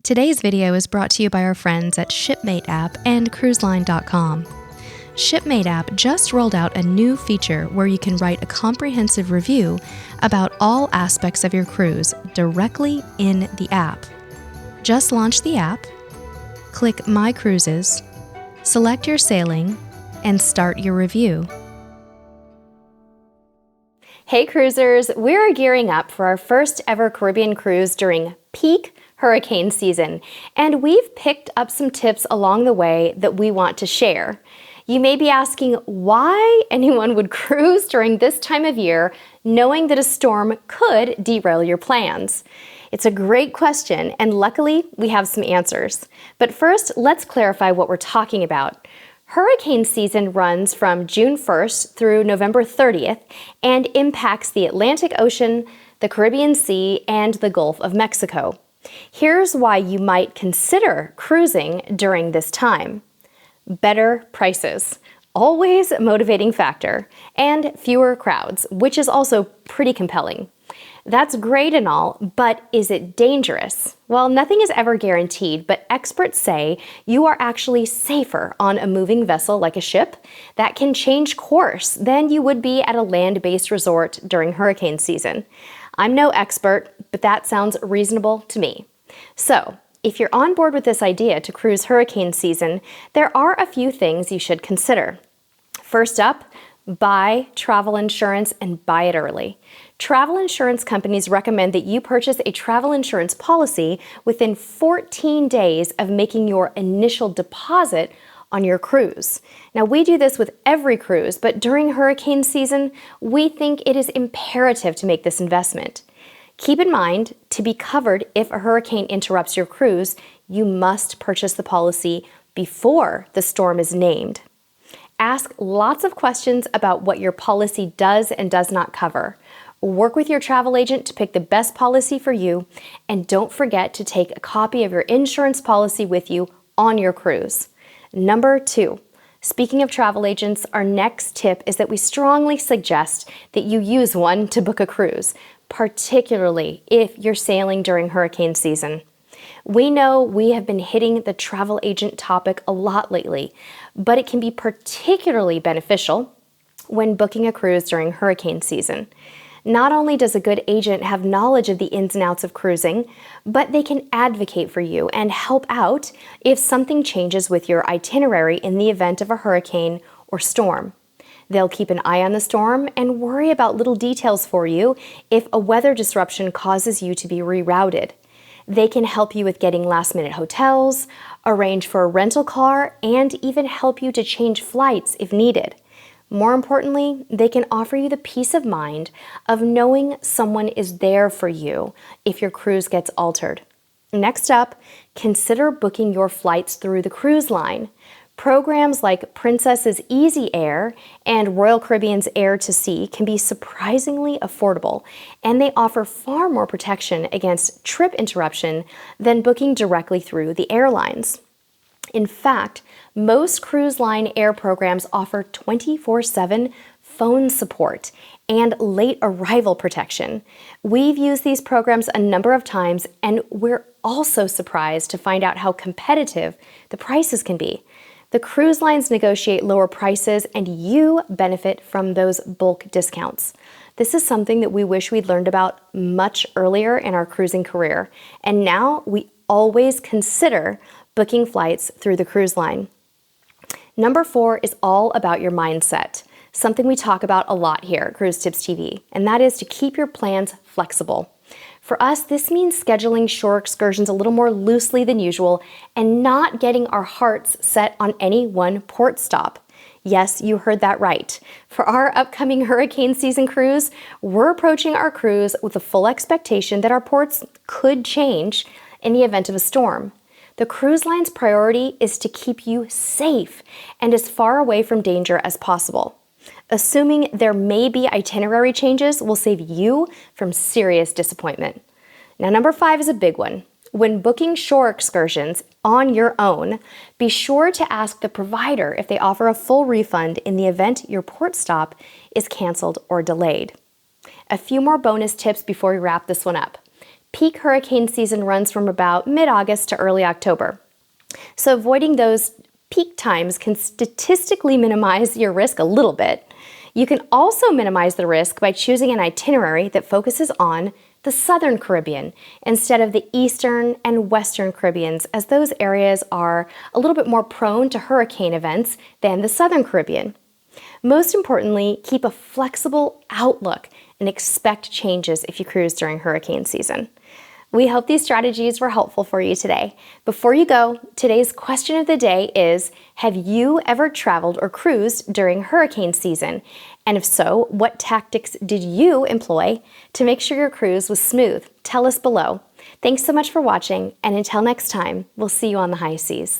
Today's video is brought to you by our friends at Shipmate app and cruiseline.com. Shipmate app just rolled out a new feature where you can write a comprehensive review about all aspects of your cruise directly in the app. Just launch the app, click My Cruises, select your sailing, and start your review. Hey cruisers, we're gearing up for our first ever Caribbean cruise during peak hurricane season, and we've picked up some tips along the way that we want to share. You may be asking why anyone would cruise during this time of year knowing that a storm could derail your plans. It's a great question, and luckily we have some answers. But first, let's clarify what we're talking about. Hurricane season runs from June 1st through November 30th and impacts the Atlantic Ocean, the Caribbean Sea, and the Gulf of Mexico. Here's why you might consider cruising during this time. Better prices, always a motivating factor, and fewer crowds, which is also pretty compelling. That's great and all, but is it dangerous? Well, nothing is ever guaranteed, but experts say you are actually safer on a moving vessel like a ship that can change course than you would be at a land-based resort during hurricane season. I'm no expert, but that sounds reasonable to me. So, if you're on board with this idea to cruise hurricane season, there are a few things you should consider. First up, buy travel insurance and buy it early. Travel insurance companies recommend that you purchase a travel insurance policy within 14 days of making your initial deposit on your cruise. Now, we do this with every cruise, but during hurricane season, we think it is imperative to make this investment. Keep in mind, to be covered if a hurricane interrupts your cruise, you must purchase the policy before the storm is named. Ask lots of questions about what your policy does and does not cover. Work with your travel agent to pick the best policy for you, and don't forget to take a copy of your insurance policy with you on your cruise. Number 2, speaking of travel agents, our next tip is that we strongly suggest that you use one to book a cruise, particularly if you're sailing during hurricane season. We know we have been hitting the travel agent topic a lot lately, but it can be particularly beneficial when booking a cruise during hurricane season. Not only does a good agent have knowledge of the ins and outs of cruising, but they can advocate for you and help out if something changes with your itinerary in the event of a hurricane or storm. They'll keep an eye on the storm and worry about little details for you if a weather disruption causes you to be rerouted. They can help you with getting last-minute hotels, arrange for a rental car, and even help you to change flights if needed. More importantly, they can offer you the peace of mind of knowing someone is there for you if your cruise gets altered. Next up, consider booking your flights through the cruise line. Programs like Princess's Easy Air and Royal Caribbean's Air to Sea can be surprisingly affordable, and they offer far more protection against trip interruption than booking directly through the airlines. In fact, most cruise line air programs offer 24/7 phone support and late arrival protection. We've used these programs a number of times, and we're also surprised to find out how competitive the prices can be. The cruise lines negotiate lower prices, and you benefit from those bulk discounts. This is something that we wish we'd learned about much earlier in our cruising career, and now we always consider booking flights through the cruise line. Number 4 is all about your mindset, something we talk about a lot here at Cruise Tips TV, and that is to keep your plans flexible. For us, this means scheduling shore excursions a little more loosely than usual and not getting our hearts set on any one port stop. Yes, you heard that right. For our upcoming hurricane season cruise, we're approaching our cruise with a full expectation that our ports could change in the event of a storm. The cruise line's priority is to keep you safe and as far away from danger as possible. Assuming there may be itinerary changes will save you from serious disappointment. Now, number 5 is a big one. When booking shore excursions on your own, be sure to ask the provider if they offer a full refund in the event your port stop is canceled or delayed. A few more bonus tips before we wrap this one up. Peak hurricane season runs from about mid-August to early October. So avoiding those peak times can statistically minimize your risk a little bit. You can also minimize the risk by choosing an itinerary that focuses on the Southern Caribbean instead of the Eastern and Western Caribbeans, as those areas are a little bit more prone to hurricane events than the Southern Caribbean. Most importantly, keep a flexible outlook and expect changes if you cruise during hurricane season. We hope these strategies were helpful for you today. Before you go, today's question of the day is, have you ever traveled or cruised during hurricane season? And if so, what tactics did you employ to make sure your cruise was smooth? Tell us below. Thanks so much for watching, and until next time, we'll see you on the high seas.